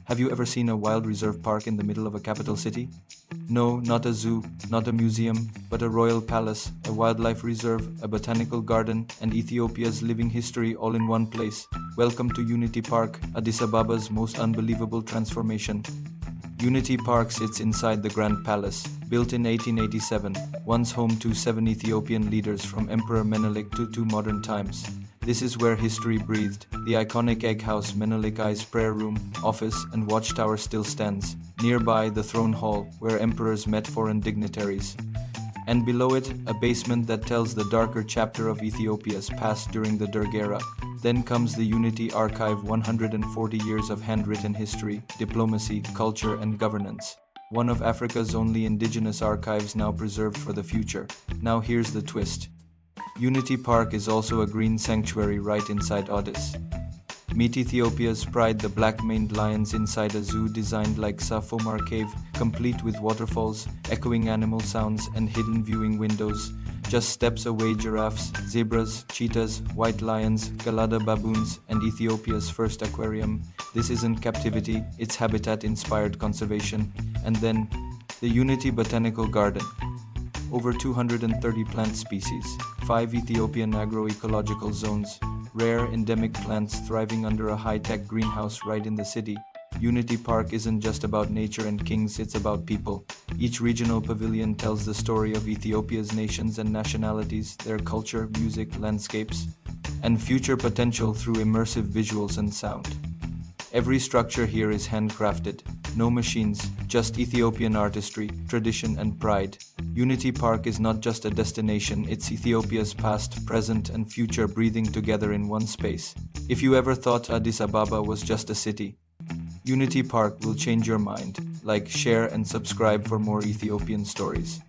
Have you ever seen a wild reserve park in the middle of a capital city? No, not a zoo, not a museum, but a royal palace, a wildlife reserve, a botanical garden, and Ethiopia's living history all in one place. Welcome to Unity Park, Addis Ababa's most unbelievable transformation. Unity Park sits inside the Grand Palace, built in 1887, once home to 7 Ethiopian leaders from Emperor Menelik to modern times. This is where history breathed. The iconic egg house, Menelik I's prayer room, office, and watchtower still stands. Nearby, the throne hall, where emperors met foreign dignitaries. And below it, a basement that tells the darker chapter of Ethiopia's past during the Derg era. Then comes the Unity Archive, 140 years of handwritten history, diplomacy, culture, and governance. One of Africa's only indigenous archives now preserved for the future. Now here's the twist. Unity Park is also a green sanctuary right inside Addis. Meet Ethiopia's pride, the black-maned lions inside a zoo designed like Safomar Cave, complete with waterfalls, echoing animal sounds, and hidden viewing windows. Just steps away, giraffes, zebras, cheetahs, white lions, Galada baboons, and Ethiopia's first aquarium. This isn't captivity, it's habitat-inspired conservation. And then, the Unity Botanical Garden. Over 230 plant species, 5 Ethiopian agroecological zones, rare endemic plants thriving under a high-tech greenhouse right in the city. Unity Park isn't just about nature and kings, it's about people. Each regional pavilion tells the story of Ethiopia's nations and nationalities, their culture, music, landscapes, and future potential through immersive visuals and sound. Every structure here is handcrafted. No machines, just Ethiopian artistry, tradition, and pride. Unity Park is not just a destination, it's Ethiopia's past, present, and future breathing together in one space. If you ever thought Addis Ababa was just a city, Unity Park will change your mind. Like, share, and subscribe for more Ethiopian stories.